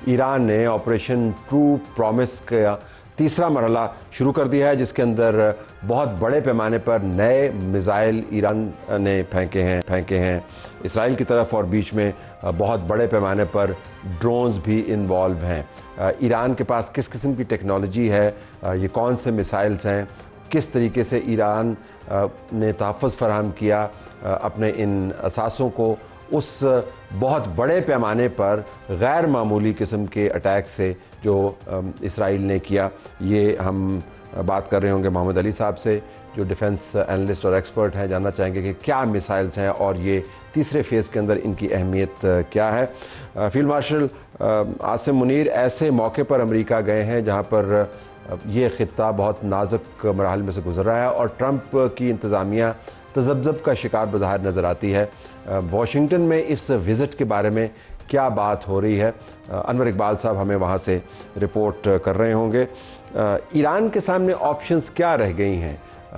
Iran ने operation true promise का तीसरा मरहला शुरू कर दिया है, जिसके अंदर बहुत बड़े पैमाने पर नए मिसाइल ईरान ने फेंके हैं इसराइल की तरफ, और बीच में बहुत बड़े पैमाने पर ड्रोन्स भी इन्वॉल्व हैं। ईरान के पास किस किस्म की टेक्नोलॉजी है, ये कौन से मिसाइल्स हैं, किस तरीके से ईरान ने तहफ़्फ़ुज़ फराहम किया अपने इन असासों को उस बहुत बड़े पैमाने पर गैर मामूली किस्म के अटैक से जो इसराइल ने किया, ये हम बात कर रहे होंगे मोहम्मद अली साहब से, जो डिफेंस एनालिस्ट और एक्सपर्ट हैं। जानना चाहेंगे कि क्या मिसाइल्स हैं और ये तीसरे फेज़ के अंदर इनकी अहमियत क्या है। फील्ड मार्शल आसिम मुनीर, ऐसे मौके पर अमेरिका गए हैं जहाँ पर ये ख़ित्ता बहुत नाजुक मराहल में से गुजर रहा है और ट्रंप की इंतज़ामिया तज़ब्ज़ब का शिकार बज़ाहिर नज़र आती है। वाशिंगटन में इस विज़िट के बारे में क्या बात हो रही है, अनवर इकबाल साहब हमें वहाँ से रिपोर्ट कर रहे होंगे। ईरान के सामने ऑप्शंस क्या रह गई हैं?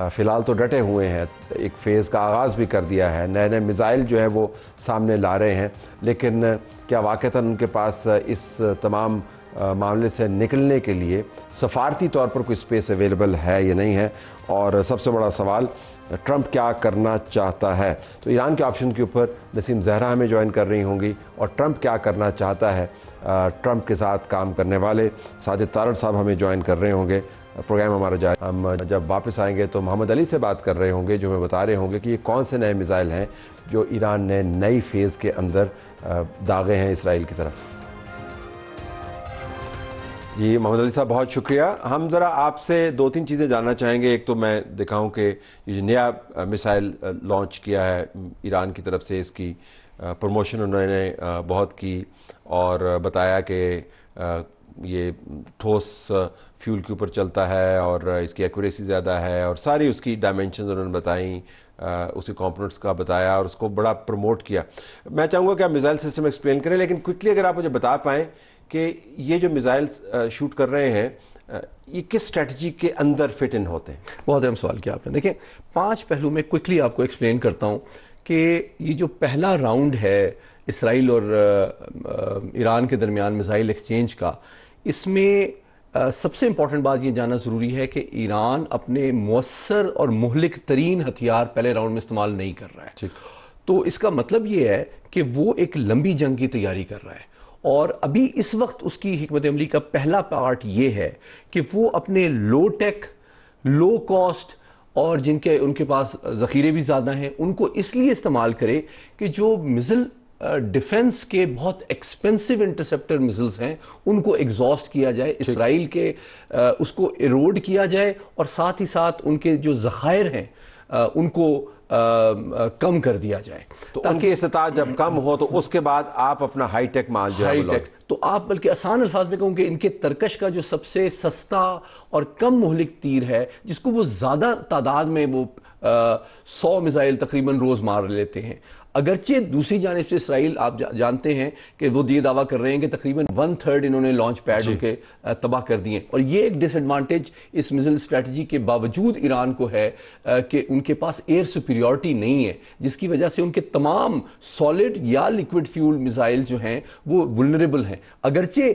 फ़िलहाल तो डटे हुए हैं, एक फ़ेज़ का आगाज़ भी कर दिया है, नए नए मिसाइल जो है वो सामने ला रहे हैं, लेकिन क्या वाक़तन उनके पास इस तमाम मामले से निकलने के लिए सफारती तौर पर कोई स्पेस अवेलेबल है या नहीं है? और सबसे बड़ा सवाल, ट्रंप क्या करना चाहता है? तो ईरान के ऑप्शन के ऊपर नसीम ज़हरा हमें ज्वाइन कर रही होंगी, और ट्रंप क्या करना चाहता है, ट्रंप के साथ काम करने वाले साजिद तारड़ साहब हमें ज्वाइन कर रहे होंगे। प्रोग्राम हमारा जाए, हम जब वापस आएंगे तो मोहम्मद अली से बात कर रहे होंगे, जो हमें बता रहे होंगे कि ये कौन से नए मिसाइल हैं जो ईरान ने नई फ़ेज़ के अंदर दागे हैं इसराइल की तरफ। जी मोहम्मद अली साहब, बहुत शुक्रिया। हम ज़रा आपसे दो तीन चीज़ें जानना चाहेंगे। एक तो मैं दिखाऊं कि ये नया मिसाइल लॉन्च किया है ईरान की तरफ से, इसकी प्रमोशन उन्होंने बहुत की और बताया कि ये ठोस फ्यूल के ऊपर चलता है और इसकी एक्यूरेसी ज़्यादा है, और सारी उसकी डायमेंशंस उन्होंने बताई, उसके कंपोनेंट्स का बताया और उसको बड़ा प्रमोट किया। मैं चाहूँगा कि आप मिसाइल सिस्टम एक्सप्लेन करें, लेकिन क्विकली अगर आप मुझे बता पाएँ कि ये जो मिसाइल शूट कर रहे हैं ये किस स्ट्रेटजी के अंदर फिट इन होते हैं? बहुत अहम सवाल किया आपने। देखिए, 5 पहलू में क्विकली आपको एक्सप्लेन करता हूँ कि ये जो पहला राउंड है इसराइल और ईरान के दरमियान मिसाइल एक्सचेंज का, इसमें सबसे इम्पॉर्टेंट बात ये जानना ज़रूरी है कि ईरान अपने मौसर और मुहलिक तरीन हथियार पहले राउंड में इस्तेमाल नहीं कर रहा है। ठीक। तो इसका मतलब ये है कि वो एक लंबी जंग की तैयारी कर रहा है, और अभी इस वक्त उसकी हिकमत अमली का पहला पार्ट ये है कि वो अपने लो टेक, लो कॉस्ट और जिनके उनके पास ज़ख़ीरे भी ज़्यादा हैं, उनको इसलिए इस्तेमाल करे कि जो मिसाइल डिफेंस के बहुत एक्सपेंसिव इंटरसेप्टर मिसाइल्स हैं उनको एग्जॉस्ट किया जाए, इसराइल के उसको इरोड किया जाए, और साथ ही साथ उनके जो ज़खायर हैं उनको कम कर दिया जाए। तो उनकी इस्तात जब कम हो तो उसके बाद आप अपना हाई टेक माल जो हाई टेक, तो आप बल्कि आसान अल्फाज में कहूँ कि इनके तरकश का जो सबसे सस्ता और कम मोहलिक तीर है, जिसको वो ज़्यादा तादाद में वो 100 मिसाइल तकरीबन रोज़ मार लेते हैं। अगरचे दूसरी जानिब से इसराइल आप जानते हैं कि वो ये दावा कर रहे हैं कि तकरीबन 1/3 इन्होंने लॉन्च पैड उनके तबाह कर दिए, और ये एक डिसएडवांटेज इस मिसाइल स्ट्रेटजी के बावजूद ईरान को है कि उनके पास एयर सुपीरियॉरिटी नहीं है, जिसकी वजह से उनके तमाम सॉलिड या लिक्विड फ्यूल मिसाइल जो हैं वो वुल्नरेबल हैं। अगरचे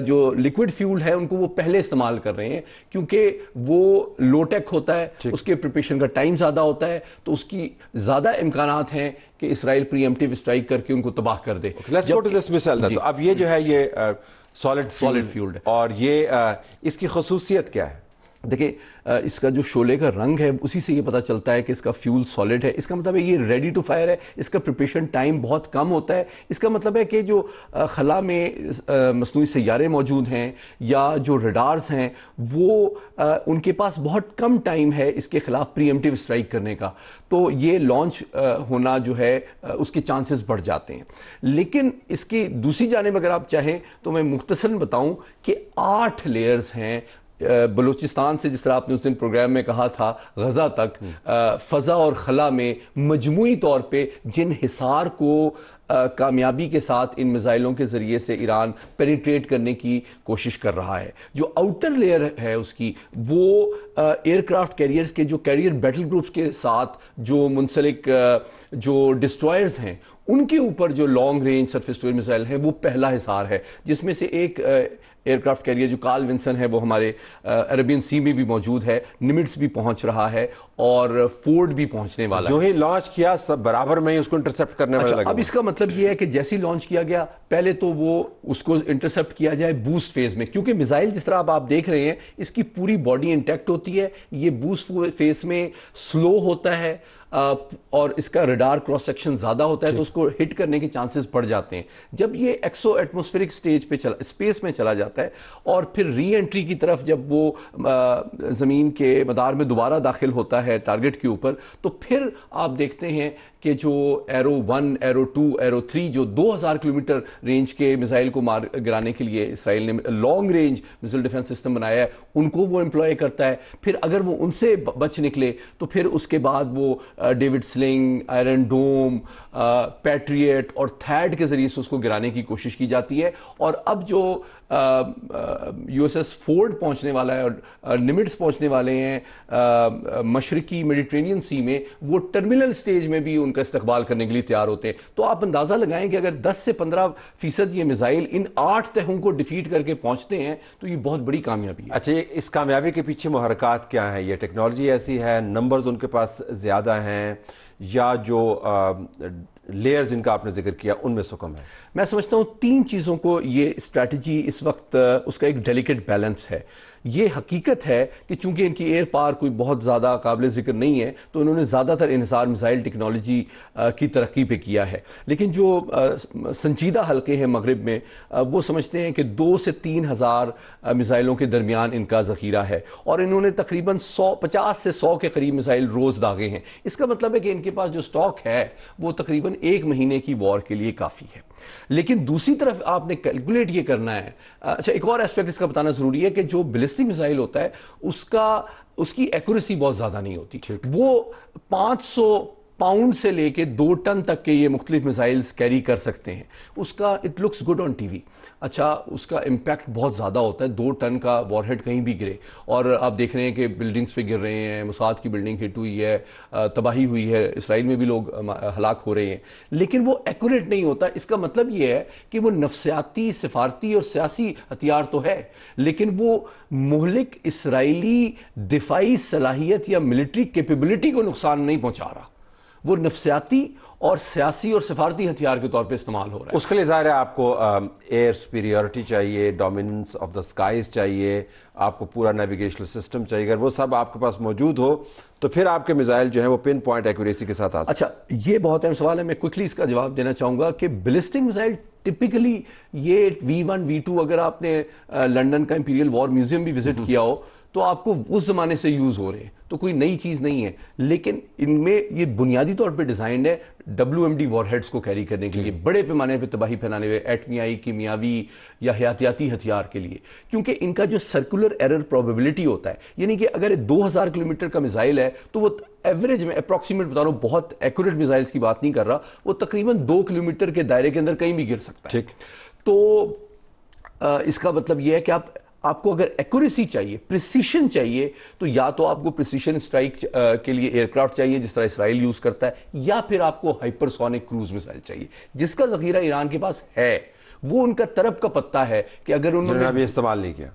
जो लिक्विड फ्यूल है उनको वो पहले इस्तेमाल कर रहे हैं क्योंकि वो लो टेक होता है, उसके प्रिपरेशन का टाइम ज़्यादा होता है, तो उसकी ज़्यादा इम्कानात हैं कि इसराइल प्रीएम्प्टिव स्ट्राइक करके उनको तबाह कर दे। Let's go to this missile. तो अब ये जो है ये सॉलिड फ्यूल्ड, और ये इसकी खसूसियत क्या है? देखिए, इसका जो शोले का रंग है उसी से ये पता चलता है कि इसका फ्यूल सॉलिड है। इसका मतलब है ये रेडी टू फायर है, इसका प्रिपरेशन टाइम बहुत कम होता है। इसका मतलब है कि जो खला में मसनूई सैयारे मौजूद हैं या जो रडार्स हैं वो उनके पास बहुत कम टाइम है इसके खिलाफ प्रीएम्प्टिव स्ट्राइक करने का, तो ये लॉन्च होना जो है उसके चांसेस बढ़ जाते हैं। लेकिन इसकी दूसरी जानिब अगर आप चाहें तो मैं मुख्तसरन बताऊं कि 8 लेयर्स हैं बलूचिस्तान से, जिस तरह आपने उस दिन प्रोग्राम में कहा था, गजा तक, फ़ज़ा और खला में मजमूई तौर पे जिन हिसार को कामयाबी के साथ इन मिसाइलों के ज़रिए से ईरान पेनिट्रेट करने की कोशिश कर रहा है। जो आउटर लेयर है उसकी, वो एयरक्राफ्ट कैरियर्स के जो कैरियर बैटल ग्रुप्स के साथ जो मुंसलिक जो डिस्ट्रॉयर्स हैं उनके ऊपर जो long range surface to air missile है वो पहला हिसार है, जिसमें से एक एयरक्राफ्ट कैरियर जो कार्ल विंसन है वो हमारे अरेबियन सी में भी मौजूद है, निमिट्स भी पहुंच रहा है और फोर्ड भी पहुंचने वाला जो है। ही लॉन्च किया सब बराबर में ही उसको इंटरसेप्ट करने वाले लगे। अब इसका मतलब ये है कि जैसे ही लॉन्च किया गया, पहले तो वो उसको इंटरसेप्ट किया जाए बूस्ट फेज में, क्योंकि मिसाइल जिस तरह अब आप देख रहे हैं इसकी पूरी बॉडी इंटैक्ट होती है, ये बूस्ट फेज में स्लो होता है और इसका रडार क्रॉस सेक्शन ज्यादा होता है, तो उसको हिट करने के चांसेस बढ़ जाते हैं। जब ये एक्सो एटमॉस्फेरिक स्टेज पे चला, स्पेस में चला जाता है और फिर री एंट्री की तरफ जब वो जमीन के मदार में दोबारा दाखिल होता है टारगेट के ऊपर, तो फिर आप देखते हैं कि जो एरो 1, एरो 2, एरो 3 जो 2000 किलोमीटर रेंज के मिसाइल को मार गिराने के लिए इसराइल ने long range missile defence system बनाया है, उनको वो एम्प्लॉय करता है। फिर अगर वो उनसे बच निकले तो फिर उसके बाद वो डेविड स्लिंग, आयरन डोम, पैट्रियट और थैड के जरिए से उसको गिराने की कोशिश की जाती है। और अब जो यूएसएस फोर्ड पहुंचने वाला है और निमिट्स पहुंचने वाले हैं मशरकी मेडिटेरेनियन सी में, वो टर्मिनल स्टेज में भी उनका इस्तकबाल करने के लिए तैयार होते हैं। तो आप अंदाजा लगाएं कि अगर 10 से 15% ये मिसाइल इन 8 तहों को डिफीट करके पहुंचते हैं तो ये बहुत बड़ी कामयाबी है। अच्छा, इस कामयाबी के पीछे मुहरकात क्या है? ये टेक्नोलॉजी ऐसी है, नंबर्स उनके पास ज्यादा हैं, या जो लेयर्स इनका आपने जिक्र किया उनमें से कम है? मैं समझता हूं 3 चीज़ों को ये स्ट्रैटेजी इस वक्त उसका एक डेलिकेट बैलेंस है। ये हकीकत है कि चूंकि इनकी एयर पावर कोई बहुत ज़्यादा काबिल जिक्र नहीं है, तो इन्होंने ज़्यादातर इन्हिसार मिसाइल टेक्नोलॉजी की तरक्की पे किया है। लेकिन जो संजीदा हल्के हैं मगरिब में, वो समझते हैं कि 2 से 3 हज़ार मिसाइलों के दरमियान इनका ज़ख़ीरा है और इन्होंने तकरीबन 50 से 100 के करीब मिसाइल रोज़ दागे हैं। इसका मतलब है कि इनके पास जो स्टॉक है वो तकरीबन 1 महीने की वॉर के लिए काफ़ी है। लेकिन दूसरी तरफ आपने कैलकुलेट ये करना है। अच्छा, एक और एस्पेक्ट इसका बताना जरूरी है कि जो बैलिस्टिक मिसाइल होता है उसकी एक्यूरेसी बहुत ज्यादा नहीं होती। वो 500 पाउंड से लेके 2 टन तक के ये मुख्तलिफ मिसाइल्स कैरी कर सकते हैं। उसका it looks good on TV, अच्छा उसका इम्पैक्ट बहुत ज़्यादा होता है। 2 टन का वॉरहेड कहीं भी गिरे, और आप देख रहे हैं कि बिल्डिंग्स पे गिर रहे हैं, मोसाद की बिल्डिंग हिट हुई है, तबाही हुई है, इसराइल में भी लोग हलाक हो रहे हैं, लेकिन वो एक्यूरेट नहीं होता। इसका मतलब ये है कि वो नफसियाती, सिफारती और सियासी हथियार तो है, लेकिन वो मुहलिक इसराइली दिफाई सलाहियत या मिलिट्री कैपेबिलिटी को नुकसान नहीं पहुंचा रहा। वो नफसियाती और सियासी और सिफारती हथियार के तौर पे इस्तेमाल हो रहा है। उसके लिए ज़ाहिर है आपको एयर सुपीरियरिटी चाहिए, डोमिनेंस ऑफ द स्काइज चाहिए, आपको पूरा नेविगेशनल सिस्टम चाहिए। अगर वो सब आपके पास मौजूद हो तो फिर आपके मिसाइल जो है वो पिन पॉइंट एक्यूरेसी के साथ आ सकते। अच्छा, ये बहुत अहम सवाल है, मैं क्विकली इसका जवाब देना चाहूंगा कि बैलिस्टिक मिसाइल टिपिकली ये V1, V2, अगर आपने लंदन का इंपीरियल वॉर म्यूजियम भी विजिट किया हो तो आपको उस जमाने से यूज हो रहे हैं, तो कोई नई चीज नहीं है। लेकिन इनमें ये बुनियादी तौर पे डिजाइंड है WMD वॉरहेड्स को कैरी करने के लिए, बड़े पैमाने पे तबाही फैलाने हुए एटमियाई, कीमियावी या हयातियाती हथियार के लिए, क्योंकि इनका जो सर्कुलर एरर प्रोबेबिलिटी होता है, यानी कि अगर 2000 किलोमीटर का मिसाइल है तो वो एवरेज में, अप्रॉक्सीमेट बता रहा हूं, बहुत एक्यूरेट मिसाइल्स की बात नहीं कर रहा, वो तकरीबन 2 किलोमीटर के दायरे के अंदर कहीं भी गिर सकता है। तो इसका मतलब यह है कि आपको अगर एक्यूरेसी चाहिए, प्रिसीशन चाहिए, तो या तो आपको प्रिसीशन स्ट्राइक के लिए एयरक्राफ्ट चाहिए जिस तरह इसराइल यूज करता है, या फिर आपको हाइपरसोनिक क्रूज मिसाइल चाहिए जिसका जखीरा ईरान के पास है। वो उनका तरफ का पत्ता है कि अगर उन्होंने अभी इस्तेमाल नहीं किया,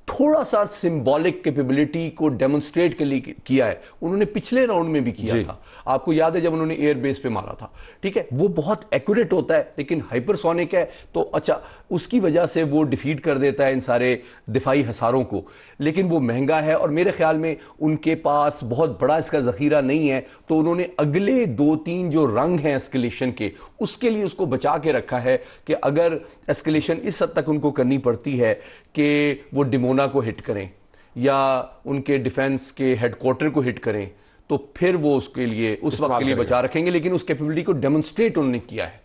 थोड़ा सा सिंबॉलिक कैपेबिलिटी को डेमोन्स्ट्रेट के लिए किया है। उन्होंने पिछले राउंड में भी किया था, आपको याद है जब उन्होंने एयर बेस पे मारा था, ठीक है। वो बहुत एक्यूरेट होता है लेकिन हाइपरसोनिक है, तो अच्छा उसकी वजह से वो डिफीट कर देता है इन सारे दिफाई हसारों को, लेकिन वो महंगा है और मेरे ख्याल में उनके पास बहुत बड़ा इसका जखीरा नहीं है। तो उन्होंने अगले 2-3 जो रंग हैं एस्केलेशन के, उसके लिए उसको बचा के रखा है कि अगर एस्केलेशन इस हद तक उनको करनी पड़ती है कि वो डिमोना को हिट करें या उनके डिफेंस के हेडक्वार्टर को हिट करें, तो फिर वो उसके लिए उस वक्त के लिए बचा रखेंगे, लेकिन उस कैपेबिलिटी को डेमोन्स्ट्रेट उन्होंने किया है।